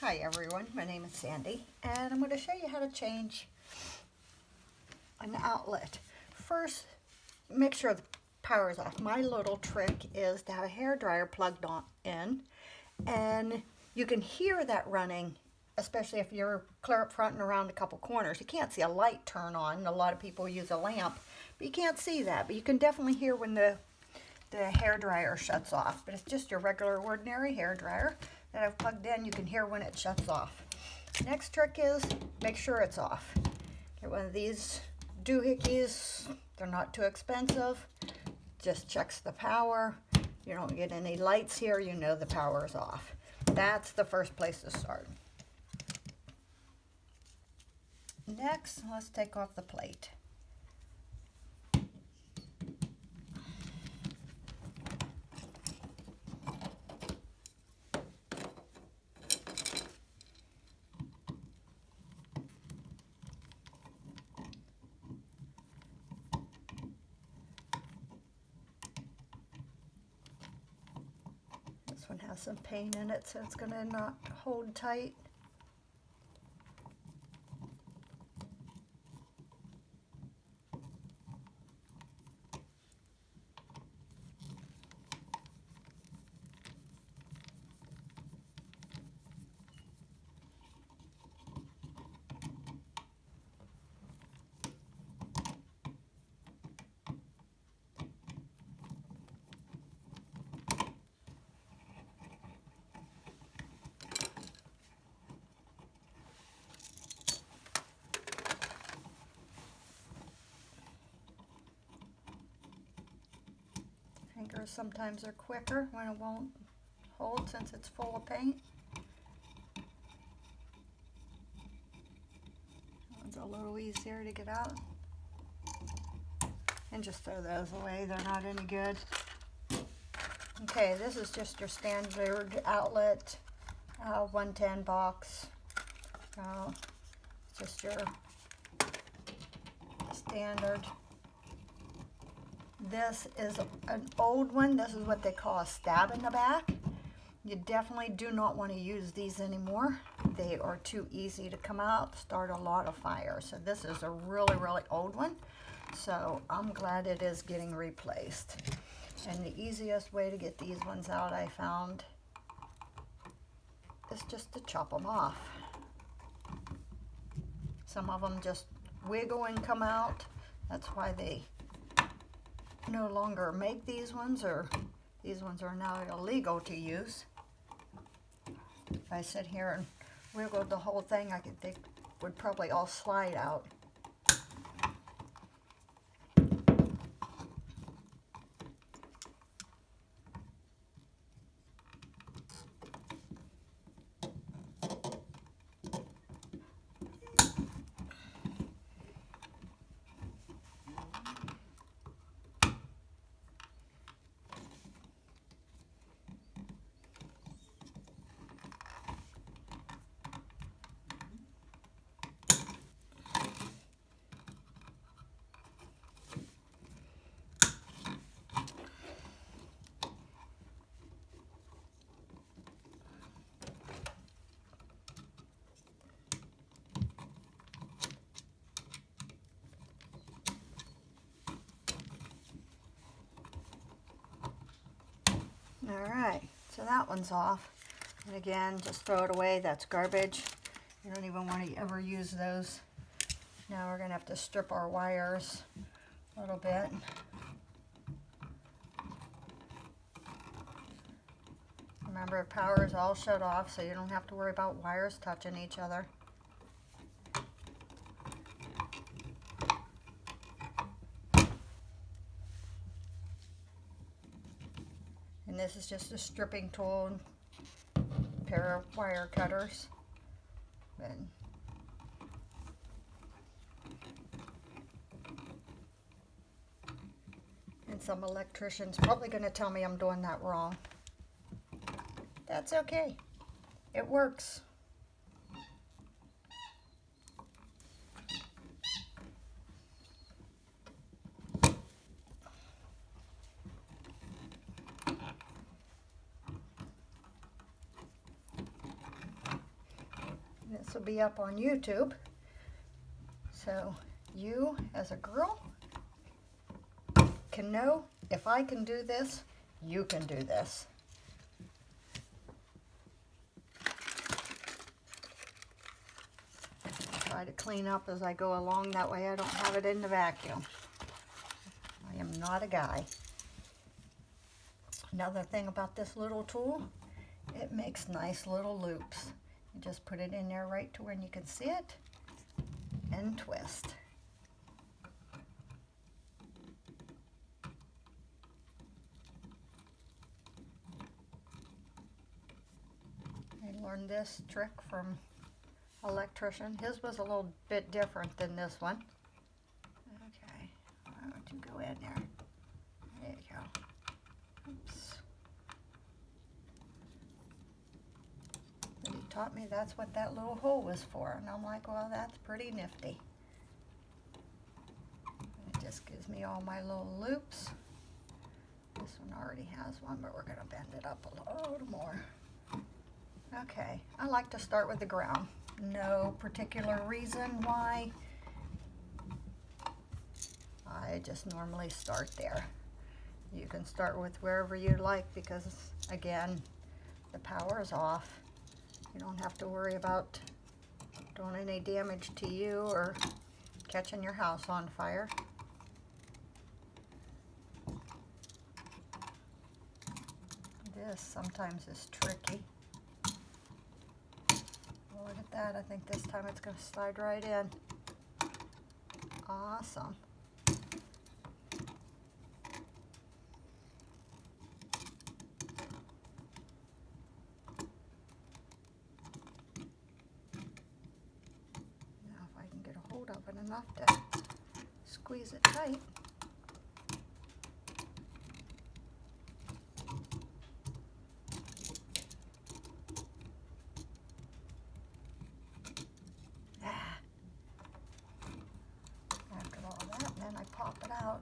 Hi everyone, my name is Sandy and I'm going to show you how to change an outlet. First, make sure the power is off. My little trick is to have a hairdryer plugged in, and you can hear that running, especially if you're clear up front and around a couple corners. You can't see a light turn on. A lot of people use a lamp, but you can't see that. But you can definitely hear when the hairdryer shuts off. But it's just your regular ordinary hairdryer that I've plugged in. You can hear when it shuts off. Next trick is make sure it's off. Get one of these doohickeys. They're not too expensive. Just checks the power. You don't get any lights here, you know the power is off. That's the first place to start. Next, let's take off the plate. This one has some paint in it, so it's going to not hold tight. Fingers sometimes are quicker when it won't hold since it's full of paint. It's a little easier to get out. And just throw those away, they're not any good. Okay, this is just your standard outlet 110 box. It's just your standard. This is an old one. This is what they call a stab in the back. You definitely do not want to use these anymore. They are too easy to come out, start a lot of fire. So this is a really, really old one. So I'm glad it is getting replaced. And the easiest way to get these ones out, I found, is just to chop them off. Some of them just wiggle and come out. That's why they no longer make these ones, or these ones are now illegal to use. If I sit here and wiggled the whole thing, they would probably all slide out. Alright, so that one's off. And again, just throw it away. That's garbage. You don't even want to ever use those. Now we're going to have to strip our wires a little bit. Remember, power is all shut off, so you don't have to worry about wires touching each other. And this is just a stripping tool and a pair of wire cutters. And some electrician's probably going to tell me I'm doing that wrong. That's okay. It works. This will be up on YouTube. So you, as a girl, can know if I can do this, you can do this. Try to clean up as I go along, that way I don't have it in the vacuum. I am not a guy. Another thing about this little tool, it makes nice little loops. You just put it in there right to when you can see it and twist. I learned this trick from electrician. His was a little bit different than this one. Okay, why don't you go in there? There you go. Oops. But he taught me that's what that little hole was for, and I'm like, well, that's pretty nifty. It just gives me all my little loops. This one already has one, but we're going to bend it up a little more. Okay, I like to start with the ground. No particular reason why. I just normally start there. You can start with wherever you like because, again, the power is off. You don't have to worry about doing any damage to you or catching your house on fire. This sometimes is tricky. Look at that, I think this time it's going to slide right in. Awesome. Now if I can get a hold of it enough to squeeze it tight. Pop it out.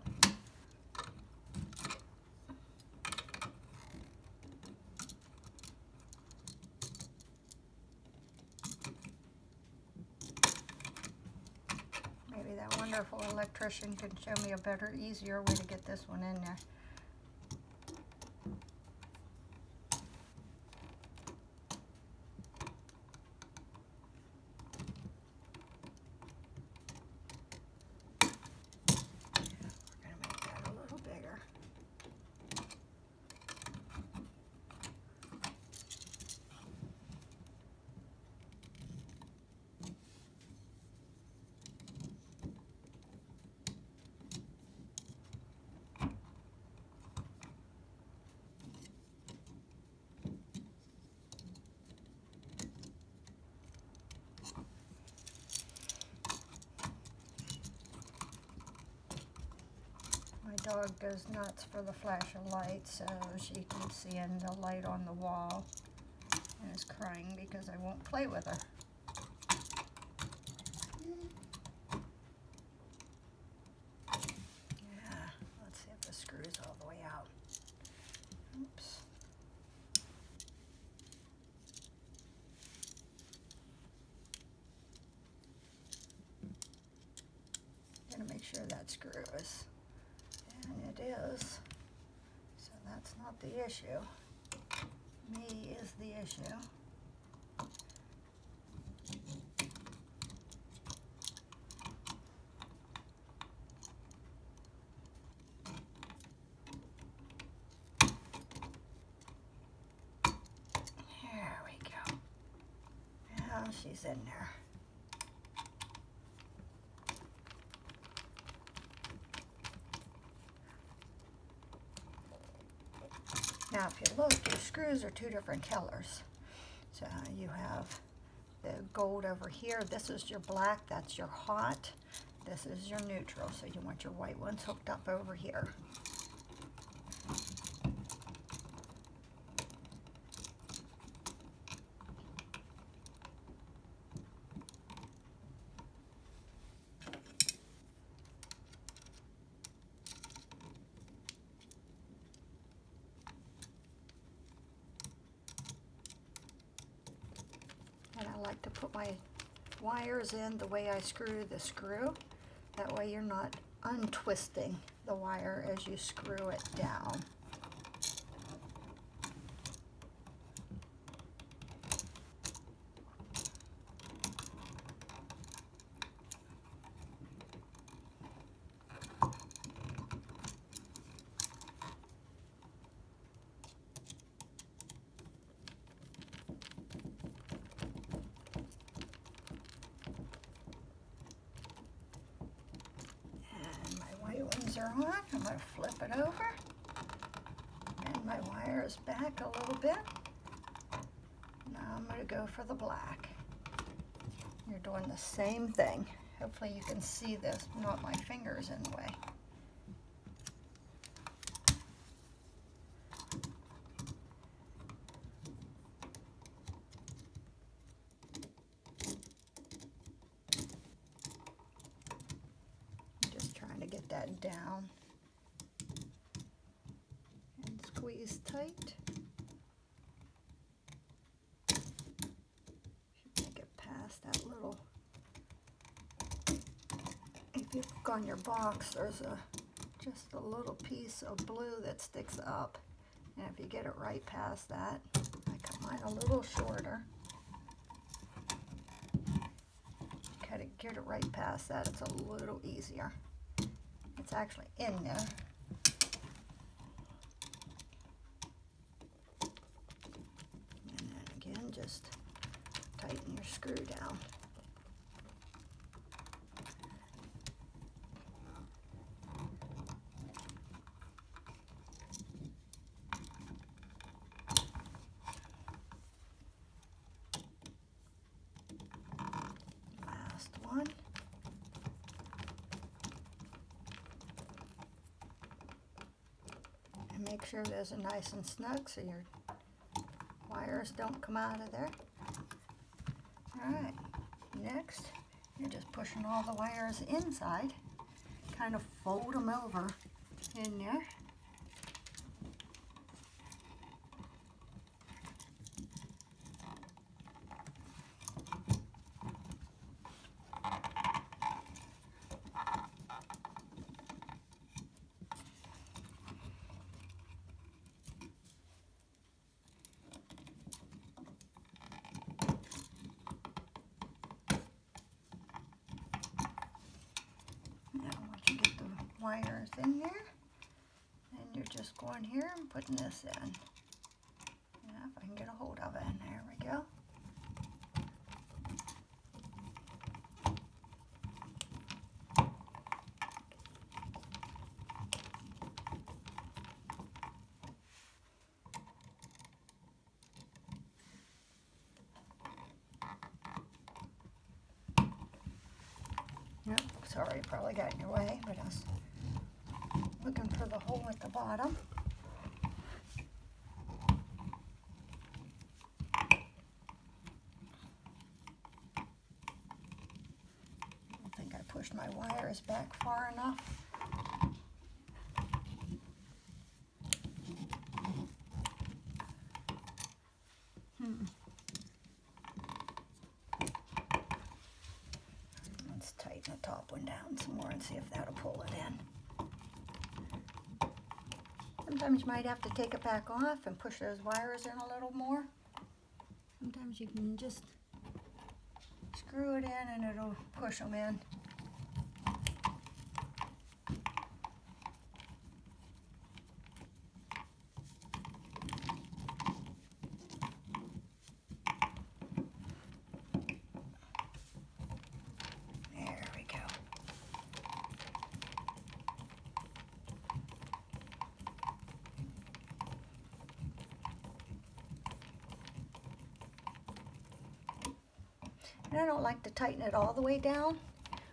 Maybe that wonderful electrician can show me a better, easier way to get this one in there. My dog goes nuts for the flash of light, so she keeps seeing the light on the wall and is crying because I won't play with her. Yeah, let's see if the screw's all the way out. Oops. Gotta make sure that screw is. And it is. So that's not the issue. Me is the issue. There we go. Now she's in there. Now, if you look, your screws are two different colors. So you have the gold over here. This is your black, that's your hot. This is your neutral, so you want your white ones hooked up over here. And I like to put my wires in the way I screw the screw. That way you're not untwisting the wire as you screw it down. Are on. I'm going to flip it over, and my wire is back a little bit. Now I'm going to go for the black. You're doing the same thing. Hopefully you can see this, not my fingers in the way. Get that down and squeeze tight. Should make it past that little. If you look on your box, there's just a little piece of blue that sticks up, and if you get it right past that, I cut mine a little shorter. Get it right past that, it's a little easier. It's actually in there. And then again, just tighten your screw down. Last one. Make sure those are nice and snug so your wires don't come out of there. Alright, next you're just pushing all the wires inside, kind of fold them over in there. Wires in there, and you're just going here and putting this in. Yeah, if I can get a hold of it, and there we go. Yep, sorry, probably got in your way, but I was looking for the hole at the bottom. I don't think I pushed my wires back far enough. Let's tighten the top one down some more and see if that'll pull it in. Sometimes you might have to take it back off and push those wires in a little more. Sometimes you can just screw it in and it'll push them in. There we go. And I don't like to tighten it all the way down.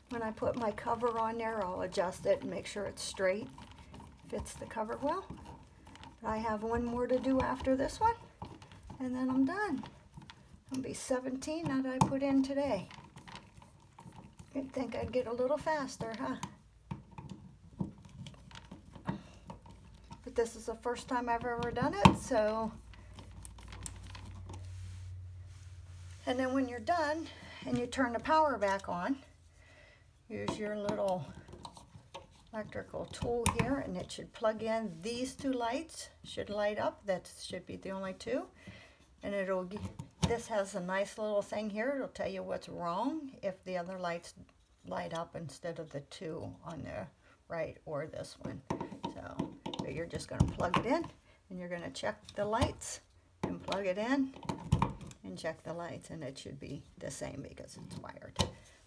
When I put my cover on there, I'll adjust it and make sure it's straight, fits the cover well. But I have one more to do after this one, and then I'm done. It'll be 17 that I put in today. You'd think I'd get a little faster, huh? But this is the first time I've ever done it, so. And then when you're done, and you turn the power back on. Use your little electrical tool here, and it should plug in. These two lights should light up. That should be the only two. And this has a nice little thing here. It'll tell you what's wrong if the other lights light up instead of the two on the right or this one. So, but you're just going to plug it in, and you're going to check the lights and plug it in and check the lights, and it should be the same because it's wired.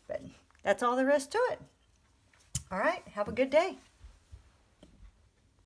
But that's all there is to it. All right, have a good day.